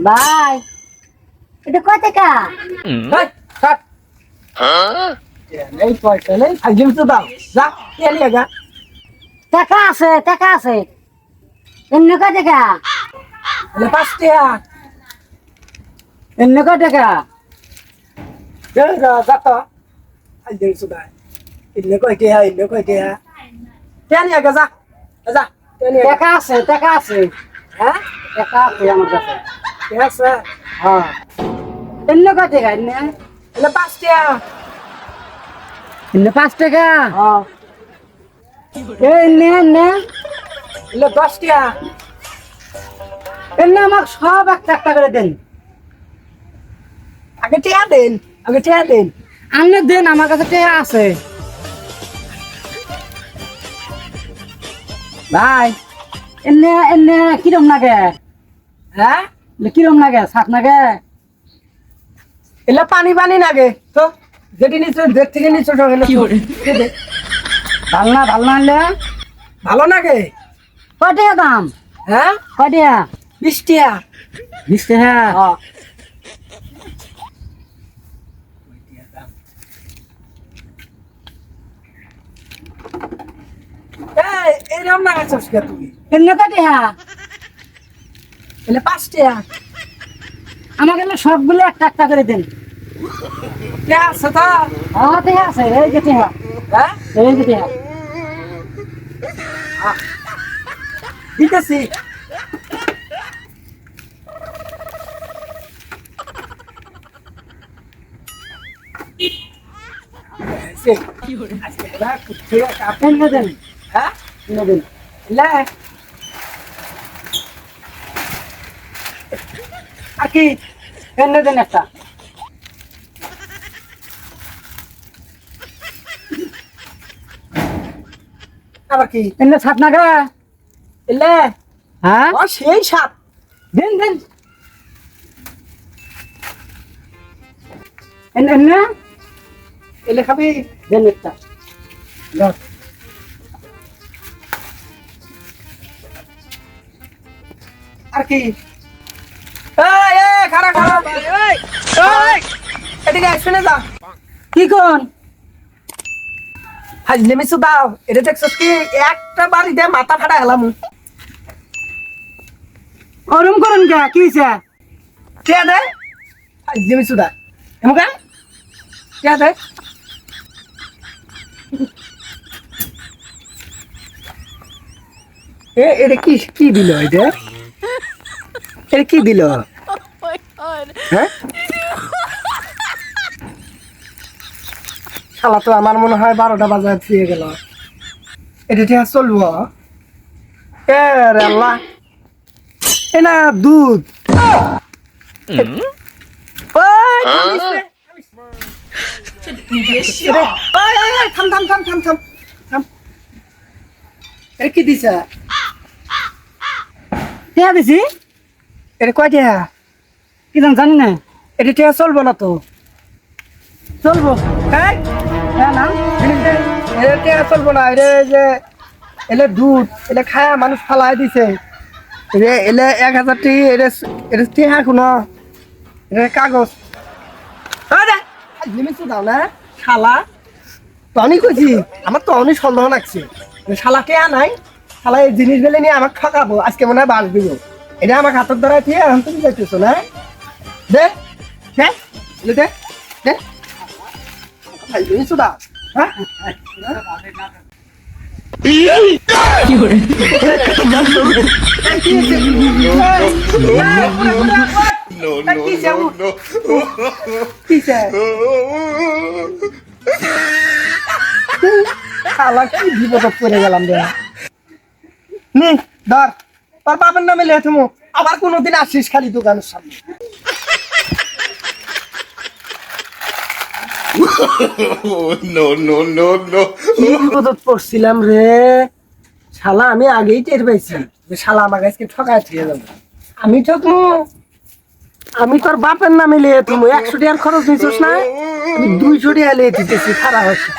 ভাই এটা কত টাকা? এই পয়সা নেই আজকে তো দাও যা এলি আগা টাকা আছে এমনি কত টাকা? এলে 5 টাকা এমনি কত টাকা? যা যা তো আজকে তো দাও এলে কয় টাকা এলি আগা যা যা টাকা আছে হ্যাঁ টাকা আছে আমার কাছে। ঠিক আছে হ্যাঁ এমনি কত টাকা? এলে 5 টাকা এমনি 5 টাকা? হ্যাঁ এমনি এলে 10 টাকা এমনি আমাকে সব একটা করে দেন। আগে টাকা দেন আপনি দেন, আমার কাছে টাকা আছে। ভাই এমনি কিরম লাগে? হ্যাঁ কিরম লাগে? শাক লাগে? এলে পানি লাগে তো যেটি নিচে যে থেকে নিচে ভাল না আনলে ভালো লাগে কয় টাকা দাম? হ্যাঁ কয় টাকা? 20 টাকা 20 টাকা? হ্যাঁ এরকম না আছিস কে তুই এমনি কয় টাকা? এলে 5 টাকা আমাকে সবগুলো একটা করে দেন। কে আছে তো হ্যাঁ টাকা আছে, এই যে টাকা, হ্যাঁ এই যে টাকা। দিতেছি এমনি দেন, হ্যাঁ এমনি দেন। লে আর কি এমনি দেন একটা। আবার কি এমনি ছাপ না গে? এলে হ্যাঁ ও সেই সাপ দেন এমনি এলে খাবি দেন একটা। ধর। আর কি খারাপ এদিকে শুনে যা কি কোন? হাজলে মিছু দাও এটা দেখছস কি একটা বাড়ি দিয়ে মাথা ফাটা গেলাম ওরম করুন কে? কি হয়েছে? কে দে হাজলে মিছু দা এমকা কে দে এটা কি দিল এটা কি দিল হ্যাঁ শালা তো আমার মনে হয় 12টা বাজার ফিরে গেল এটা ঠিক চলবো এ রে আল্লাহ এ না দুধ ওই থামিস রে, থাম এটা কি দিছে টাকা দিছি? এটা কয় টাকা কি জানি না। এটা টাকা চলবো না তো চলবো হ্যাঁ হ্যাঁ না? এটা টাকা চলবো না এটা যে এলে দুধ এলে খায়া মানুষ ফালাই দিছে এলে 1000 টি এটা টাকা কোনো এটা কাগজ লিমিট দাও না শালা তনি কইছি আমার তো অনেক সন্দেহ লাগছে শালা কে নাই শালা এই জিনিস গুলো নিয়ে আমাকে ঠকাবো আজকে মনে হয় বাস দিব এটা আমার হাতের দ্বারা দিয়ে এখন তুমি যাইতেছো না দে দে দে দে লিমিট দাও হ্যাঁ কি বিপদ করে গেলাম রে নে ধর তোর বাবার নামে লে তুমি আবার কোনোদিন আসিস খালি দোকানের সামনে no, no, no, no. কি বিপদত পড়ছিলাম রে শালা, আমি আগেই টের পাইছি যে শালা আমার কাছে ঠকায় দিয়ে যাবে। আমি ঠকমু? আমি তোর বাপের নামে লিয়ে তুমি 100 টাকার খরচ নিছিস না, আমি 200 টাকা লিয়ে দিতেছি, খারাপ হচ্ছে।